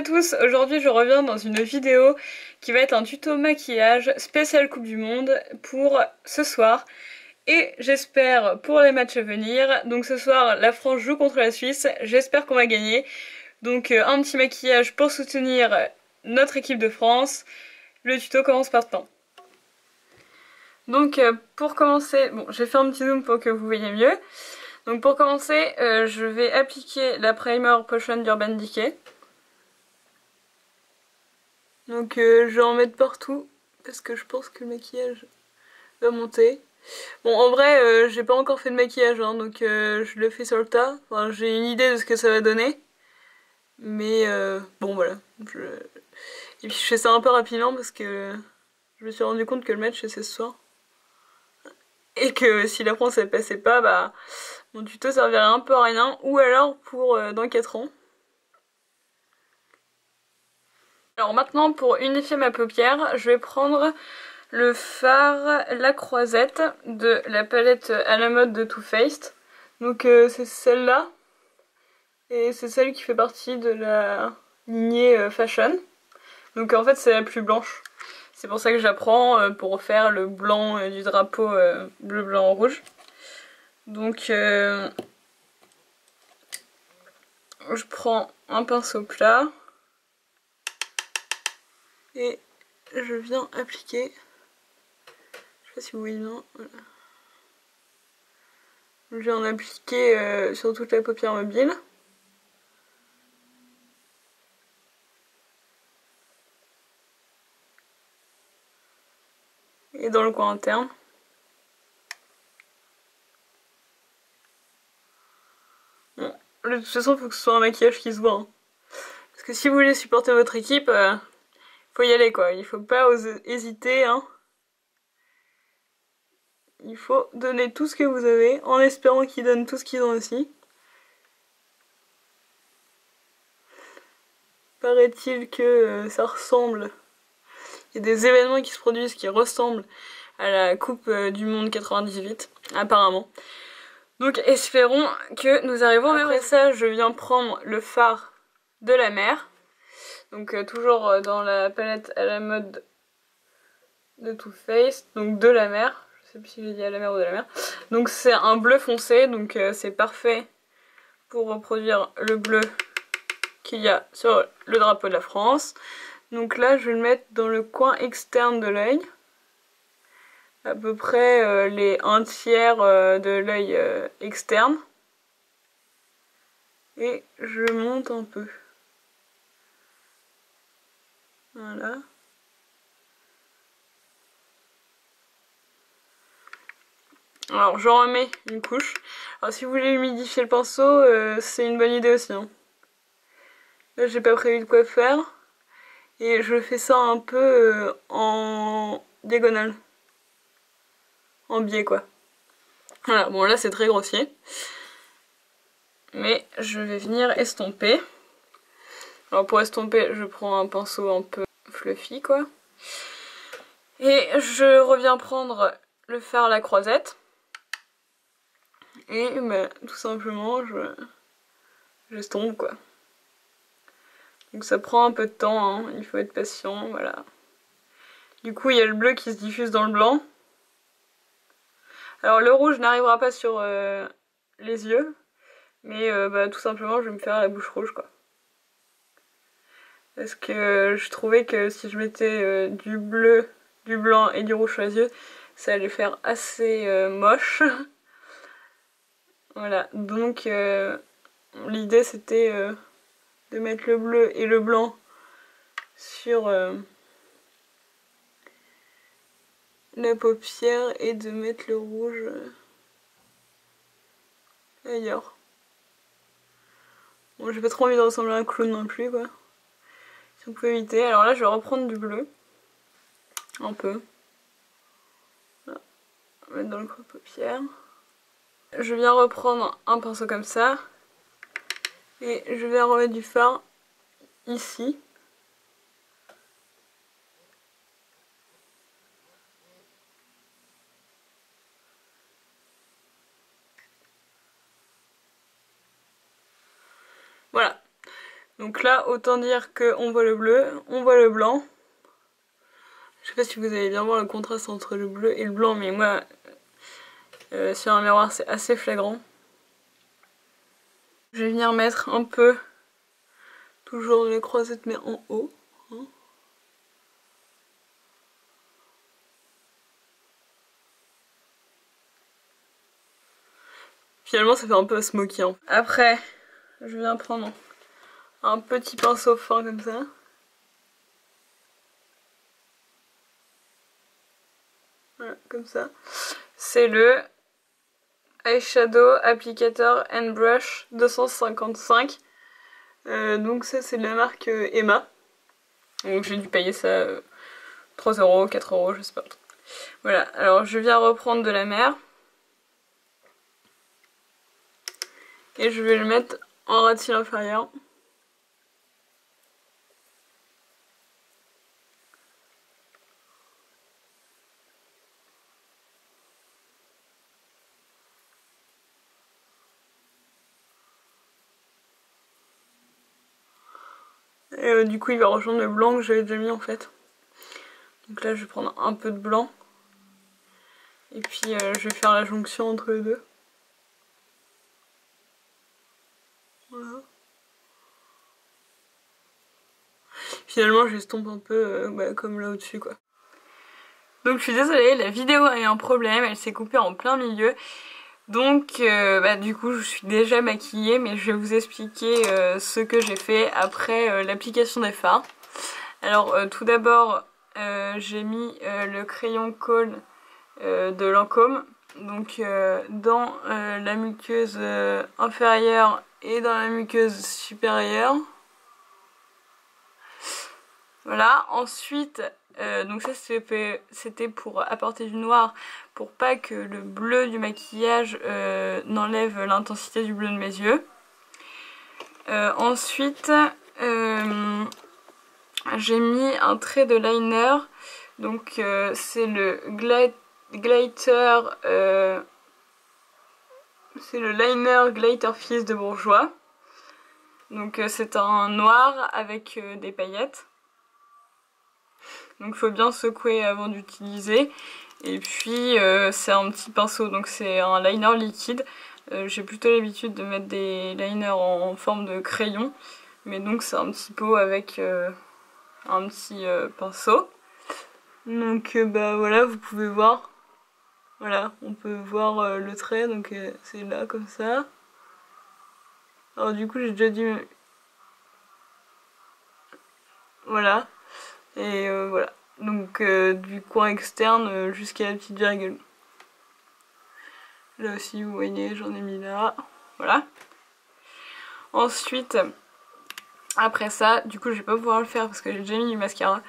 tous, aujourd'hui je reviens dans une vidéo qui va être un tuto maquillage spécial Coupe du Monde pour ce soir et j'espère pour les matchs à venir. Donc ce soir la France joue contre la Suisse, j'espère qu'on va gagner. Donc un petit maquillage pour soutenir notre équipe de France. Le tuto commence maintenant. Donc pour commencer, bon j'ai fait un petit zoom pour que vous voyez mieux. Donc pour commencer, je vais appliquer la Primer Potion d'Urban Decay. Donc je vais en mettre partout parce que je pense que le maquillage va monter. Bon en vrai j'ai pas encore fait de maquillage hein, donc je le fais sur le tas. Enfin, j'ai une idée de ce que ça va donner. Mais bon voilà. Et puis je fais ça un peu rapidement parce que je me suis rendu compte que le match c'est ce soir. Et que si la France elle passait pas, bah mon tuto servirait un peu à rien. Ou alors pour dans 4 ans. Alors maintenant pour unifier ma paupière, je vais prendre le fard La Croisette de la palette à la mode de Too Faced. Donc c'est celle-là. Et c'est celle qui fait partie de la lignée Fashion. Donc en fait c'est la plus blanche. C'est pour ça que je la prends pour faire le blanc du drapeau bleu, blanc, rouge. Donc je prends un pinceau plat. Et je viens appliquer. Je sais pas si vous voyez bien. Voilà. Je viens en appliquer sur toute la paupière mobile. Et dans le coin interne. Bon, de toute façon, il faut que ce soit un maquillage qui se voit. Hein. Parce que si vous voulez supporter votre équipe, faut y aller quoi. Il faut pas hésiter. Hein. Il faut donner tout ce que vous avez, en espérant qu'ils donnent tout ce qu'ils ont aussi. Paraît-il que ça ressemble. Il y a des événements qui se produisent qui ressemblent à la Coupe du Monde 98, apparemment. Donc espérons que nous arrivons. Après ça, je viens prendre le fard de la mer. Donc toujours dans la palette à la mode de Too Faced, donc de la mer. Je sais plus si j'ai dit à la mer ou de la mer. Donc c'est un bleu foncé, donc c'est parfait pour reproduire le bleu qu'il y a sur le drapeau de la France. Donc là je vais le mettre dans le coin externe de l'œil. À peu près les 1/3 de l'œil externe. Et je monte un peu. Voilà. Alors je remets une couche. Alors si vous voulez humidifier le pinceau, c'est une bonne idée aussi. Hein. Là j'ai pas prévu de quoi faire. Et je fais ça un peu en diagonale. En biais quoi. Voilà, bon là c'est très grossier. Mais je vais venir estomper. Alors pour estomper, je prends un pinceau un peu fluffy quoi. Et je reviens prendre le fard La Croisette. Et bah, tout simplement, j'estompe quoi. Donc ça prend un peu de temps, hein. Il faut être patient, voilà. Du coup, il y a le bleu qui se diffuse dans le blanc. Alors le rouge n'arrivera pas sur les yeux, mais bah, tout simplement, je vais me faire la bouche rouge quoi. Parce que je trouvais que si je mettais du bleu, du blanc et du rouge sur les yeux, ça allait faire assez moche. Voilà, donc l'idée c'était de mettre le bleu et le blanc sur la paupière et de mettre le rouge ailleurs. Bon, j'ai pas trop envie de ressembler à un clown non plus quoi. Si on peut éviter. Alors là je vais reprendre du bleu. Un peu. Voilà. On va mettre dans le creux de paupière. Je viens reprendre un pinceau comme ça. Et je vais remettre du fard ici. Voilà. Donc là, autant dire qu'on voit le bleu, on voit le blanc. Je sais pas si vous allez bien voir le contraste entre le bleu et le blanc, mais moi, sur un miroir, c'est assez flagrant. Je vais venir mettre un peu, toujours les croisettes, mais en haut. Hein. Finalement, ça fait un peu smoky. Hein. Après, je viens prendre un petit pinceau fin comme ça. Voilà, comme ça. C'est le Eyeshadow Applicator and Brush 255. Donc ça, c'est de la marque Emma. Donc j'ai dû payer ça 3 €, 4 €, je sais pas. Voilà, alors je viens reprendre de la mer. Et je vais le mettre en ras de cils inférieur. Et du coup il va rejoindre le blanc que j'avais déjà mis en fait. Donc là je vais prendre un peu de blanc. Et puis je vais faire la jonction entre les deux. Voilà. Finalement j'estompe un peu comme là au-dessus quoi. Donc je suis désolée, la vidéo a eu un problème, elle s'est coupée en plein milieu. Donc du coup je suis déjà maquillée, mais je vais vous expliquer ce que j'ai fait après l'application des fards. Alors tout d'abord j'ai mis le crayon Kohl de Lancôme, donc dans la muqueuse inférieure et dans la muqueuse supérieure. Voilà, ensuite, donc ça c'était pour apporter du noir, pour pas que le bleu du maquillage n'enlève l'intensité du bleu de mes yeux. Ensuite, j'ai mis un trait de liner, donc c'est le Glitter, c'est le liner Glitter Fizz de Bourjois. Donc c'est un noir avec des paillettes. Donc il faut bien secouer avant d'utiliser. Et puis c'est un petit pinceau, donc c'est un liner liquide. J'ai plutôt l'habitude de mettre des liners en forme de crayon. Mais donc c'est un petit pot avec un petit pinceau. Donc voilà, vous pouvez voir. Voilà, on peut voir le trait, donc c'est là comme ça. Alors du coup j'ai déjà dû... Voilà. Et voilà. Donc du coin externe jusqu'à la petite virgule. Là aussi vous voyez, j'en ai mis là. Voilà. Ensuite, après ça, du coup je vais pas pouvoir le faire parce que j'ai déjà mis du mascara.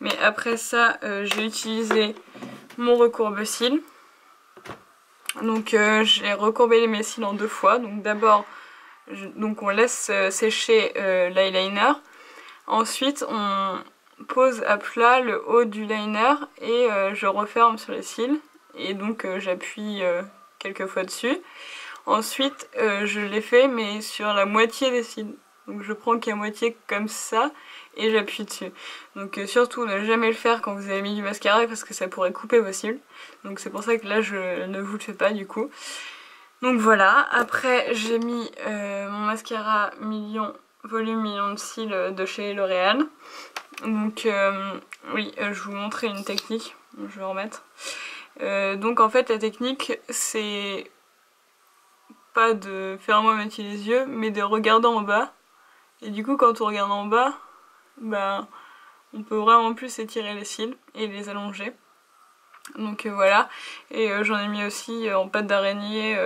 Mais après ça, j'ai utilisé mon recourbe-cils. Donc j'ai recourbé mes cils en 2 fois. Donc d'abord, on laisse sécher l'eyeliner. Ensuite, on pose à plat le haut du liner et je referme sur les cils. Et donc j'appuie quelques fois dessus. Ensuite, je l'ai fait mais sur la moitié des cils. Donc je prends qu'à moitié comme ça et j'appuie dessus. Donc surtout ne jamais le faire quand vous avez mis du mascara parce que ça pourrait couper vos cils. Donc c'est pour ça que là je ne vous le fais pas du coup. Donc voilà, après j'ai mis mon mascara volume million de cils de chez L'Oréal. Donc oui, je vous montrer une technique, je vais en remettre. Donc en fait la technique c'est pas de faire moi moitié les yeux, mais de regarder en bas. Et du coup quand on regarde en bas, on peut vraiment plus étirer les cils et les allonger. Donc voilà, et j'en ai mis aussi en pâte d'araignée,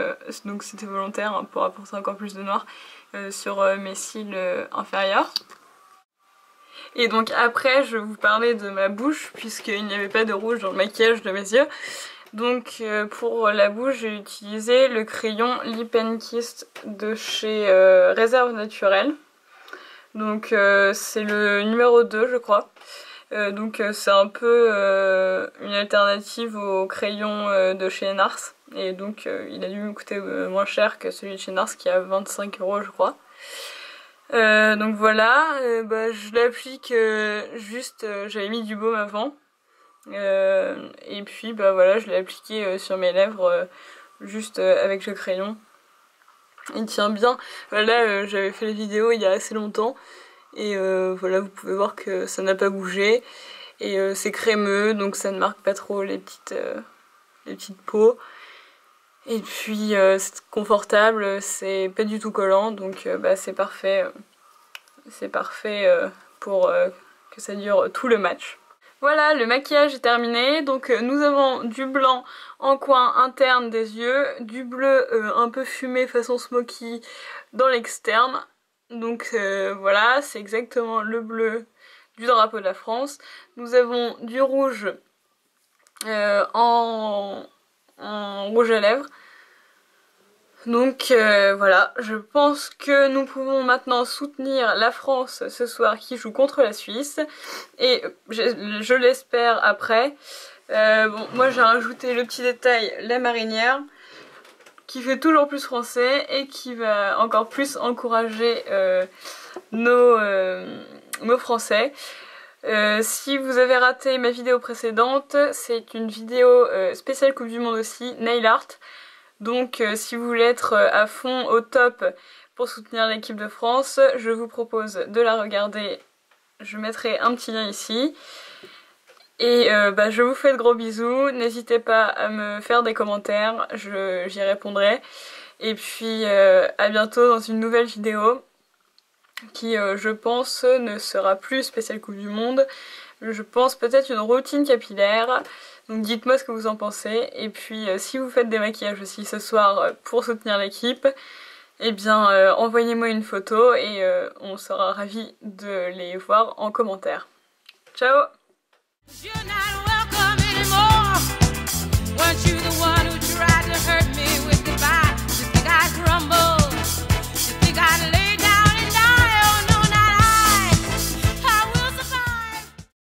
donc c'était volontaire hein, pour apporter encore plus de noir sur mes cils inférieurs. Et donc après je vais vous parler de ma bouche puisqu'il n'y avait pas de rouge dans le maquillage de mes yeux. Donc pour la bouche j'ai utilisé le crayon Lip and Kiss de chez Réserve Naturelle. Donc c'est le numéro 2 je crois. Donc c'est un peu une alternative au crayon de chez NARS. Et donc il a dû me coûter moins cher que celui de chez NARS qui a 25 € je crois. Donc voilà, je l'applique juste, j'avais mis du baume avant. Et puis voilà, je l'ai appliqué sur mes lèvres juste avec le crayon. Il tient bien. Là, j'avais fait les vidéos il y a assez longtemps. Et voilà, vous pouvez voir que ça n'a pas bougé. Et c'est crémeux, donc ça ne marque pas trop les petites peaux. Et puis c'est confortable, c'est pas du tout collant, donc c'est parfait. C'est parfait pour que ça dure tout le match. Voilà, le maquillage est terminé. Donc nous avons du blanc en coin interne des yeux, du bleu un peu fumé façon smoky dans l'externe. Donc voilà, c'est exactement le bleu du drapeau de la France. Nous avons du rouge en rouge à lèvres. Donc voilà, je pense que nous pouvons maintenant soutenir la France ce soir qui joue contre la Suisse. Et je l'espère après. Bon, moi j'ai rajouté le petit détail, la marinière, qui fait toujours plus français et qui va encore plus encourager nos Français. Si vous avez raté ma vidéo précédente, c'est une vidéo spéciale Coupe du Monde aussi, nail art. Donc si vous voulez être à fond au top pour soutenir l'équipe de France, je vous propose de la regarder. Je mettrai un petit lien ici. Et je vous fais de gros bisous. N'hésitez pas à me faire des commentaires, j'y répondrai. Et puis à bientôt dans une nouvelle vidéo qui je pense ne sera plus spéciale Coupe du Monde. Je pense peut-être une routine capillaire. Donc dites-moi ce que vous en pensez. Et puis si vous faites des maquillages aussi ce soir pour soutenir l'équipe, eh bien envoyez-moi une photo et on sera ravis de les voir en commentaire. Ciao!